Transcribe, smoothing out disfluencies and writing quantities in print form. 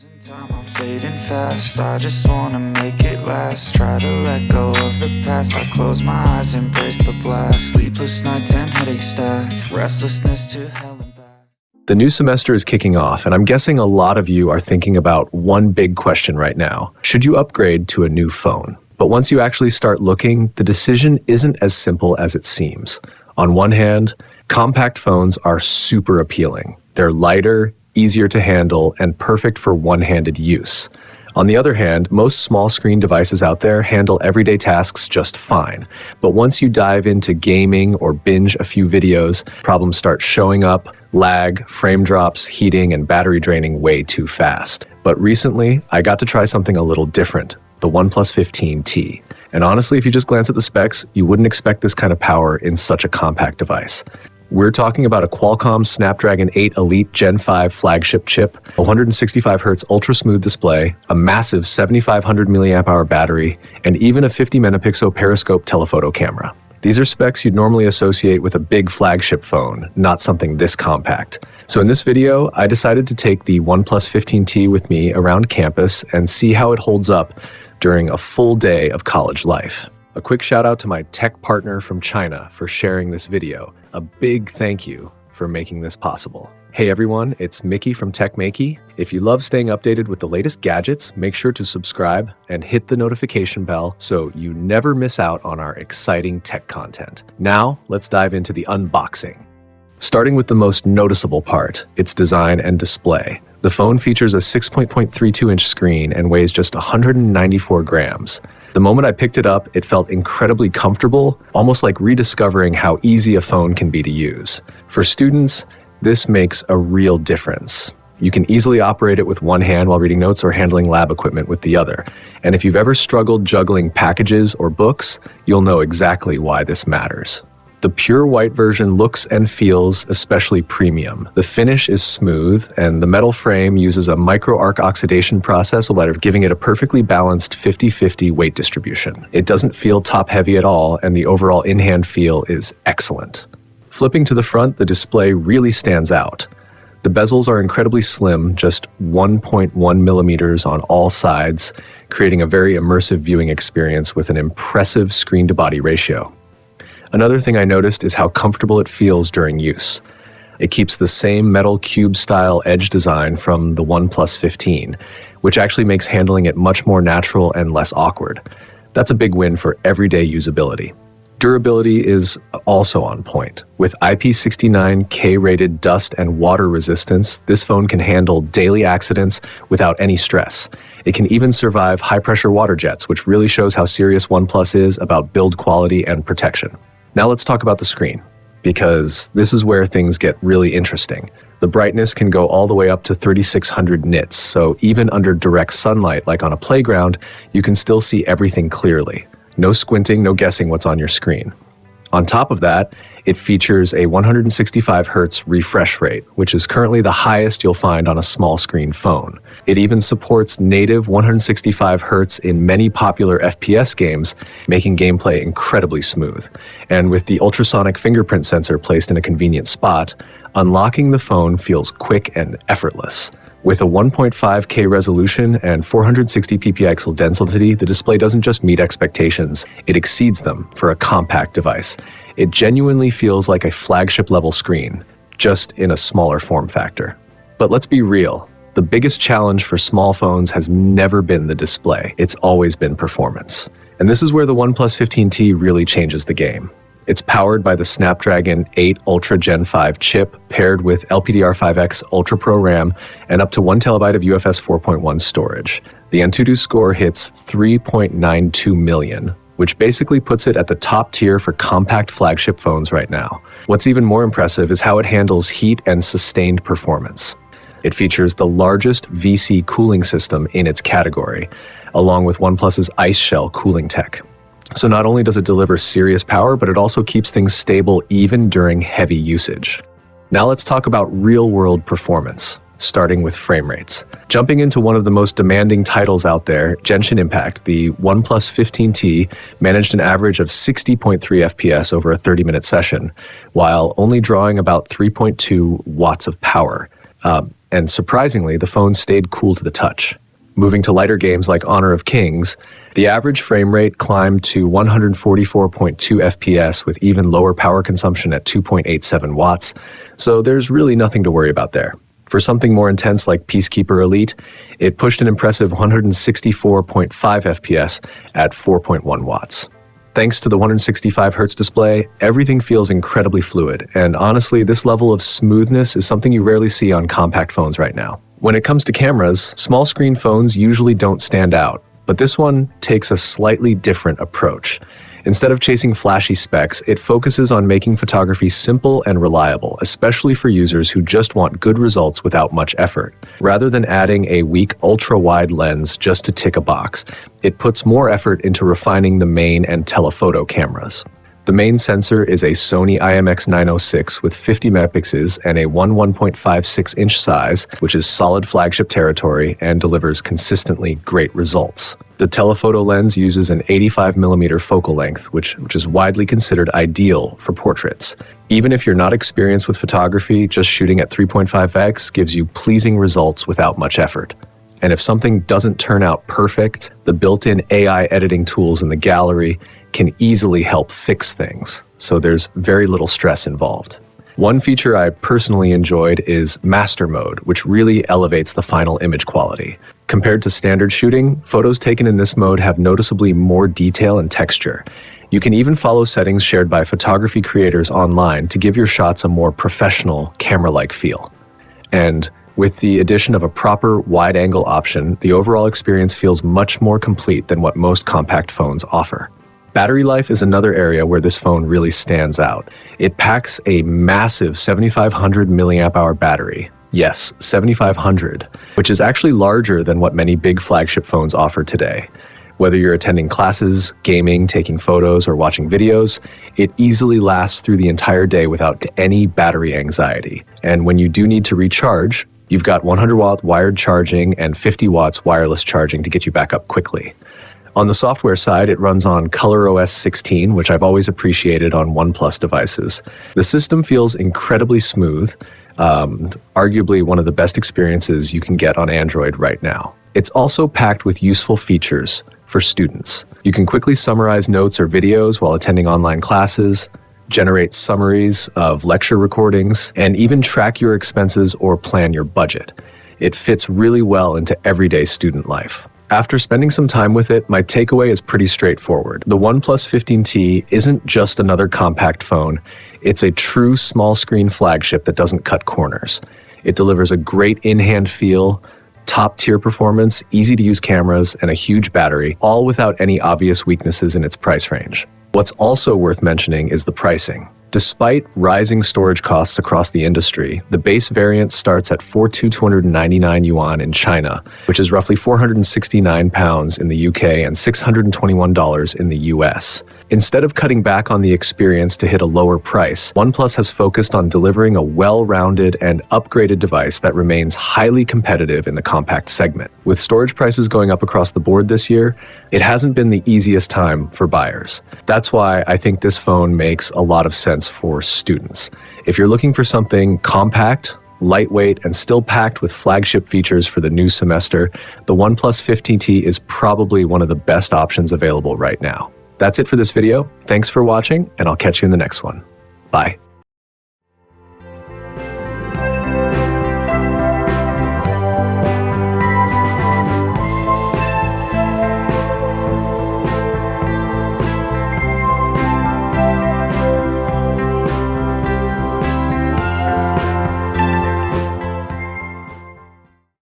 Losing time, I'm fading fast. I just wanna make it last. Try to let go of the past. I close my eyes, embrace the blast. Sleepless nights and headache stack. Restlessness to hell and back. The new semester is kicking off, and I'm guessing a lot of you are thinking about one big question right now. Should you upgrade to a new phone? But once you actually start looking, the decision isn't as simple as it seems. On one hand, compact phones are super appealing. They're lighter, easier to handle, and perfect for one-handed use. On the other hand, most small screen devices out there handle everyday tasks just fine. But once you dive into gaming or binge a few videos, problems start showing up: lag, frame drops, heating, and battery draining way too fast. But recently, I got to try something a little different: the OnePlus 15T. And honestly, if you just glance at the specs, you wouldn't expect this kind of power in such a compact device. We're talking about a Qualcomm Snapdragon 8 Elite Gen5 flagship chip, a 165Hz ultra-smooth display, a massive 7500 mAh battery, and even a 50-megapixel periscope telephoto camera. These are specs you'd normally associate with a big flagship phone, not something this compact. So in this video, I decided to take the OnePlus 15T with me around campus and see how it holds up during a full day of college life. A quick shout out to my tech partner from China for sharing this video. A big thank you for making this possible. Hey everyone, it's Maiky from techmaiky. If you love staying updated with the latest gadgets, make sure to subscribe and hit the notification bell so you never miss out on our exciting tech content. Now, let's dive into the unboxing. Starting with the most noticeable part, its design and display. The phone features a 6.32-inch screen and weighs just 194 grams. The moment I picked it up, it felt incredibly comfortable, almost like rediscovering how easy a phone can be to use. For students, this makes a real difference. You can easily operate it with one hand while reading notes or handling lab equipment with the other. And if you've ever struggled juggling packages or books, you'll know exactly why this matters. The pure white version looks and feels especially premium. The finish is smooth, and the metal frame uses a micro-arc oxidation process that are giving it a perfectly balanced 50-50 weight distribution. It doesn't feel top-heavy at all, and the overall in-hand feel is excellent. Flipping to the front, the display really stands out. The bezels are incredibly slim, just 1.1 millimeters on all sides, creating a very immersive viewing experience with an impressive screen-to-body ratio. Another thing I noticed is how comfortable it feels during use. It keeps the same metal cube-style edge design from the OnePlus 15, which actually makes handling it much more natural and less awkward. That's a big win for everyday usability. Durability is also on point. With IP69 K-rated dust and water resistance, this phone can handle daily accidents without any stress. It can even survive high-pressure water jets, which really shows how serious OnePlus is about build quality and protection. Now let's talk about the screen, because this is where things get really interesting. The brightness can go all the way up to 3600 nits, so even under direct sunlight, like on a playground, you can still see everything clearly. No squinting, no guessing what's on your screen. On top of that, it features a 165Hz refresh rate, which is currently the highest you'll find on a small screen phone. It even supports native 165Hz in many popular FPS games, making gameplay incredibly smooth. And with the ultrasonic fingerprint sensor placed in a convenient spot, unlocking the phone feels quick and effortless. With a 1.5K resolution and 460 ppixel density, the display doesn't just meet expectations, it exceeds them for a compact device. It genuinely feels like a flagship-level screen, just in a smaller form factor. But let's be real, the biggest challenge for small phones has never been the display, it's always been performance. And this is where the OnePlus 15T really changes the game. It's powered by the Snapdragon 8 Ultra Gen 5 chip paired with LPDDR5X Ultra Pro RAM and up to 1 terabyte of UFS 4.1 storage. The Antutu score hits 3.92 million, which basically puts it at the top tier for compact flagship phones right now. What's even more impressive is how it handles heat and sustained performance. It features the largest VC cooling system in its category, along with OnePlus's Ice Shell cooling tech. So not only does it deliver serious power, but it also keeps things stable even during heavy usage. Now let's talk about real-world performance, starting with frame rates. Jumping into one of the most demanding titles out there, Genshin Impact, the OnePlus 15T managed an average of 60.3 FPS over a 30-minute session, while only drawing about 3.2 watts of power. And surprisingly, the phone stayed cool to the touch. Moving to lighter games like Honor of Kings, the average frame rate climbed to 144.2 FPS with even lower power consumption at 2.87 watts, so there's really nothing to worry about there. For something more intense like Peacekeeper Elite, it pushed an impressive 164.5 FPS at 4.1 watts. Thanks to the 165Hz display, everything feels incredibly fluid, and honestly, this level of smoothness is something you rarely see on compact phones right now. When it comes to cameras, small screen phones usually don't stand out, but this one takes a slightly different approach. Instead of chasing flashy specs, it focuses on making photography simple and reliable, especially for users who just want good results without much effort. Rather than adding a weak ultra-wide lens just to tick a box, it puts more effort into refining the main and telephoto cameras. The main sensor is a Sony IMX906 with 50 megapixels and a 1.56-inch size, which is solid flagship territory and delivers consistently great results. The telephoto lens uses an 85mm focal length, which is widely considered ideal for portraits. Even if you're not experienced with photography, just shooting at 3.5x gives you pleasing results without much effort. And if something doesn't turn out perfect, the built-in AI editing tools in the gallery can easily help fix things, so there's very little stress involved. One feature I personally enjoyed is Master Mode, which really elevates the final image quality. Compared to standard shooting, photos taken in this mode have noticeably more detail and texture. You can even follow settings shared by photography creators online to give your shots a more professional, camera-like feel. And with the addition of a proper wide-angle option, the overall experience feels much more complete than what most compact phones offer. Battery life is another area where this phone really stands out. It packs a massive 7,500 mAh battery. Yes, 7,500, which is actually larger than what many big flagship phones offer today. Whether you're attending classes, gaming, taking photos, or watching videos, it easily lasts through the entire day without any battery anxiety. And when you do need to recharge, you've got 100-watt wired charging and 50 watts wireless charging to get you back up quickly. On the software side, it runs on ColorOS 16, which I've always appreciated on OnePlus devices. The system feels incredibly smooth, arguably one of the best experiences you can get on Android right now. It's also packed with useful features for students. You can quickly summarize notes or videos while attending online classes, generate summaries of lecture recordings, and even track your expenses or plan your budget. It fits really well into everyday student life. After spending some time with it, my takeaway is pretty straightforward. The OnePlus 15T isn't just another compact phone. It's a true small screen flagship that doesn't cut corners. It delivers a great in-hand feel, top-tier performance, easy-to-use cameras, and a huge battery, all without any obvious weaknesses in its price range. What's also worth mentioning is the pricing. Despite rising storage costs across the industry, the base variant starts at 4,299 yuan in China, which is roughly 469 pounds in the UK and $621 in the US. Instead of cutting back on the experience to hit a lower price, OnePlus has focused on delivering a well-rounded and upgraded device that remains highly competitive in the compact segment. With storage prices going up across the board this year, it hasn't been the easiest time for buyers. That's why I think this phone makes a lot of sense for students. If you're looking for something compact, lightweight, and still packed with flagship features for the new semester, the OnePlus 15T is probably one of the best options available right now. That's it for this video. Thanks for watching, and I'll catch you in the next one. Bye.